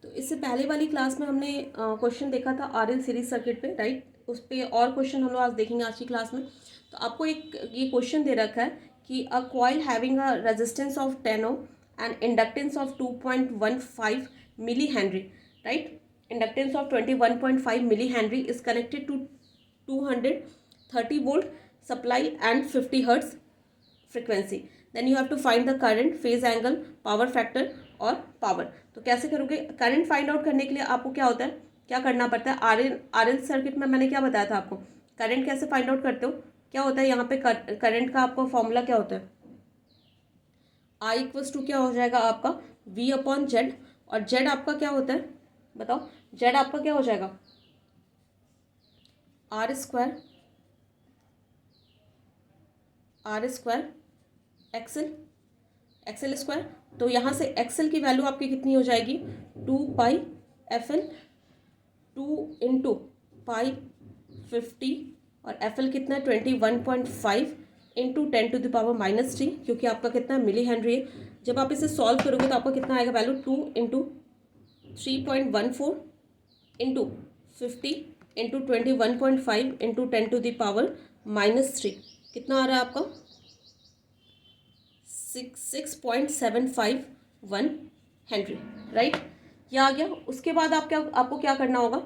तो इससे पहले वाली क्लास में हमने क्वेश्चन देखा था आरएल सीरीज सर्किट पे, राइट। उस पर और क्वेश्चन हम लोग आज देखेंगे आज की क्लास में। तो आपको एक ये क्वेश्चन दे रखा है कि a coil having a resistance of 10 ohm and inductance of 2.15 milli henry, right. Inductance of 21.5 milli henry is connected to 230 volt supply and 50 hertz frequency. Then you have to find the current, phase angle, power factor और power. तो कैसे करोगे? Current find out करने के लिए आपको क्या होता है, क्या करना पड़ता है? आरएल सर्किट में मैंने क्या बताया था आपको, करंट कैसे फाइंड आउट करते हो? क्या होता है यहाँ पे करंट का आपका फॉर्मूला क्या होता है? I इक्वल्स टू क्या हो जाएगा आपका V अपॉन जेड, और जेड आपका क्या होता है बताओ? जेड आपका क्या हो जाएगा? R square XL square. तो यहाँ से एक्सएल की वैल्यू आपकी कितनी हो जाएगी? 2π/FL, 2 × π50, और FL कितना है? 21.5 इंटू 10⁻³ क्योंकि आपका कितना मिली हेनरी है। जब आप इसे सॉल्व करोगे तो आपका कितना आएगा वैल्यू? 2 × 3.14 इंटू 50 इंटू 21.5 इंटू 10⁻³ कितना आ रहा है आपका? 6.751 हेनरी, राइट। यह आ गया। उसके बाद आपको क्या करना होगा?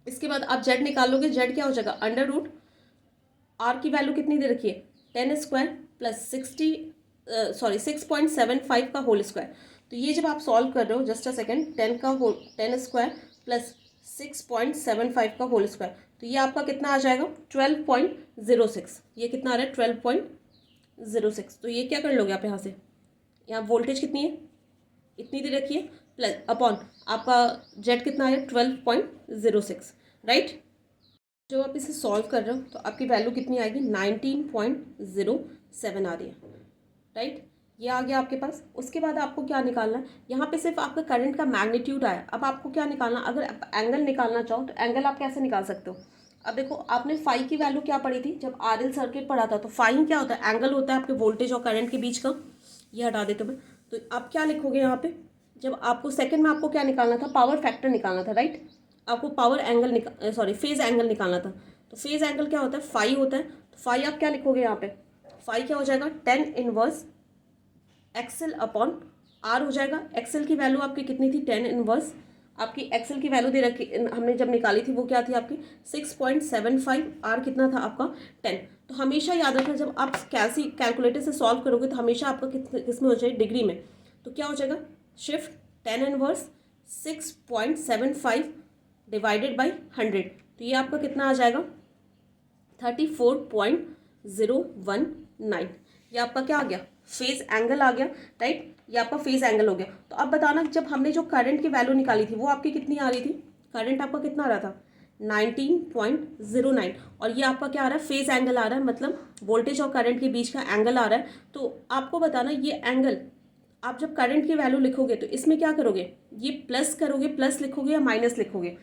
इसके बाद आप जेड निकालोगे। जेड क्या हो जाएगा? अंडर रूट आर की वैल्यू कितनी दे रखी है? 10² प्लस 6.75 का होल स्क्वायर। तो ये जब आप सॉल्व कर रहे हो, जस्ट अ सेकेंड, 10² प्लस 6.75 का होल स्क्वायर, तो ये आपका कितना आ जाएगा? 12.06। ये कितना आ रहा है? 12.06। तो ये क्या कर लोगे आप यहाँ से? यहाँ वोल्टेज कितनी है? इतनी दे रखी है, प्लस अपॉन आपका जेड कितना है? 12.06, राइट। जब आप इसे सॉल्व कर रहे हो तो आपकी वैल्यू कितनी आएगी? 19.07 आ रही है, राइट। ये आ गया आपके पास। उसके बाद आपको क्या निकालना है? यहाँ पे सिर्फ आपका करंट का मैग्नीट्यूड आया। अब आपको क्या निकालना? अगर आप एंगल निकालना चाहो तो एंगल आप कैसे निकाल सकते हो? अब देखो, आपने फाई की वैल्यू क्या पढ़ी थी जब आरएल सर्किट पढ़ा था? तो फाई क्या होता है? एंगल होता है आपके वोल्टेज और करंट के बीच का। ये हटा देते मैं। तो आप क्या लिखोगे यहाँ पे? जब आपको सेकंड में आपको क्या निकालना था? पावर फैक्टर निकालना था, राइट। आपको फेज एंगल निकालना था। तो फेज एंगल क्या होता है? फाई होता है। तो फाई आप क्या लिखोगे यहाँ पे? फाई क्या हो जाएगा? 10 इनवर्स एक्सएल अपॉन आर हो जाएगा। एक्सएल की वैल्यू आपकी कितनी थी? 10 इनवर्स। आपकी एक्सएल की वैल्यू दे रखी, हमने जब निकाली थी वो क्या थी आपकी? 6.75। आर कितना था आपका? 10। तो हमेशा याद रखना, जब आप कैलकुलेटर से सॉल्व करोगे तो हमेशा आपका किस में हो जाए? डिग्री में। तो क्या हो जाएगा? Shift 10 inverse 6.75 divided by 100। तो ये आपका कितना आ जाएगा? 34.019। ये आपका क्या आ गया? फेज एंगल आ गया, राइट। ये आपका फेज एंगल हो गया। तो अब बताना, जब हमने जो करंट की वैल्यू निकाली थी वो आपकी कितनी आ रही थी? करंट आपका कितना आ रहा था? 19.09। और ये आपका क्या आ रहा है? फेज एंगल आ रहा है, मतलब वोल्टेज और करंट के बीच का एंगल आ रहा है। तो आपको बताना, ये एंगल आप जब करंट की वैल्यू लिखोगे तो इसमें क्या करोगे? ये प्लस करोगे, प्लस लिखोगे या माइनस लिखोगे?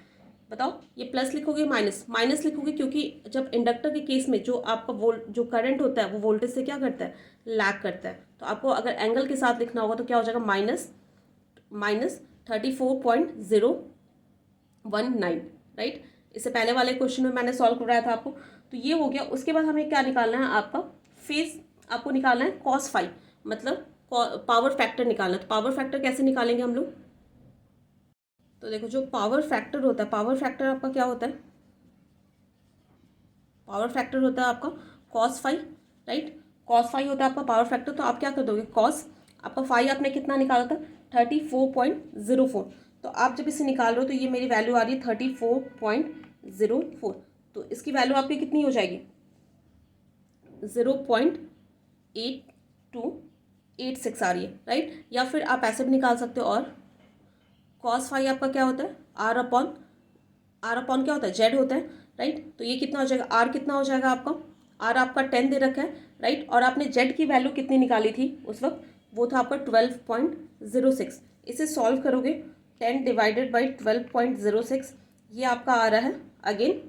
बताओ। ये प्लस लिखोगे माइनस लिखोगे, क्योंकि जब इंडक्टर के केस में जो आपका जो करंट होता है वो वोल्टेज से क्या करता है? लैग करता है। तो आपको अगर एंगल के साथ लिखना होगा तो क्या हो जाएगा? Minus 34.019, right. इससे पहले वाले क्वेश्चन में मैंने सॉल्व कराया था आपको। तो ये हो गया। उसके बाद हमें क्या निकालना है? आपका फेज आपको निकालना है cos फाई, मतलब पावर फैक्टर निकालना है। तो पावर फैक्टर कैसे निकालेंगे हम लोग? तो देखो, जो पावर फैक्टर होता है, पावर फैक्टर आपका क्या होता है? पावर फैक्टर होता है आपका cos phi, right. cos phi होता है आपका पावर फैक्टर। तो आप क्या कर दोगे? cos आपका फाई आपने कितना निकाला था? 34.04। तो आप जब इसे निकाल रहे हो तो ये मेरी वैल्यू आ रही है 34.04। तो इसकी वैल्यू आपकी कितनी हो जाएगी? 0.8286 आ रही है, राइट। या फिर आप ऐसे भी निकाल सकते हो। और cos फाई आपका क्या होता है? आर अपॉन क्या होता है? जेड होता है, राइट। तो ये कितना हो जाएगा? आर कितना हो जाएगा आपका? आर आपका 10 दे रखा है, राइट। और आपने जेड की वैल्यू कितनी निकाली थी उस वक्त? वो था आपका 12.06। इसे सॉल्व करोगे, 10 डिवाइडेड बाई 12.06, ये आपका आ रहा है अगेन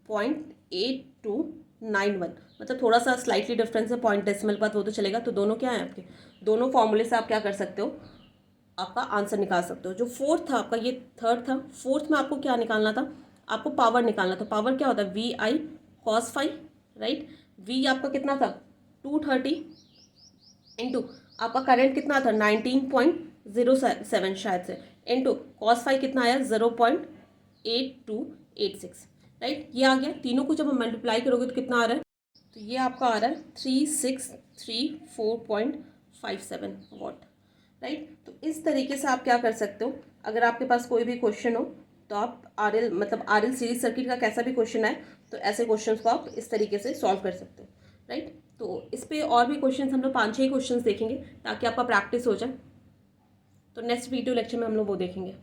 0.8291। मतलब थोड़ा सा स्लाइटली डिफरेंस है, पॉइंट डेसिमल पर, वो तो चलेगा। तो दोनों क्या है आपके? दोनों फॉर्मूले से आप क्या कर सकते हो? आपका आंसर निकाल सकते हो। जो फोर्थ था आपका, ये थर्ड था, फोर्थ में आपको क्या निकालना था, आपको पावर निकालना था। पावर क्या होता है, V I cos phi, right. V आपका कितना था 230 इंटू आपका करंट कितना था 19.07 शायद से, इंटू कॉस फाइव कितना आया 0.8286, राइट। ये आ गया। तीनों को जब हम मल्टीप्लाई करोगे तो कितना आ रहा है, तो ये आपका आ रहा है 3634.57 वॉट, राइट। तो इस तरीके से आप क्या कर सकते हो, अगर आपके पास कोई भी क्वेश्चन हो तो आप आरएल मतलब आरएल सीरीज सर्किट का कैसा भी क्वेश्चन है तो ऐसे क्वेश्चंस को आप इस तरीके से सॉल्व कर सकते हो, राइट। तो इस पे और भी क्वेश्चंस हम लोग 5-6 क्वेश्चंस देखेंगे ताकि आपका प्रैक्टिस हो जाए। तो नेक्स्ट वीडियो लेक्चर में हम लोग वो देखेंगे।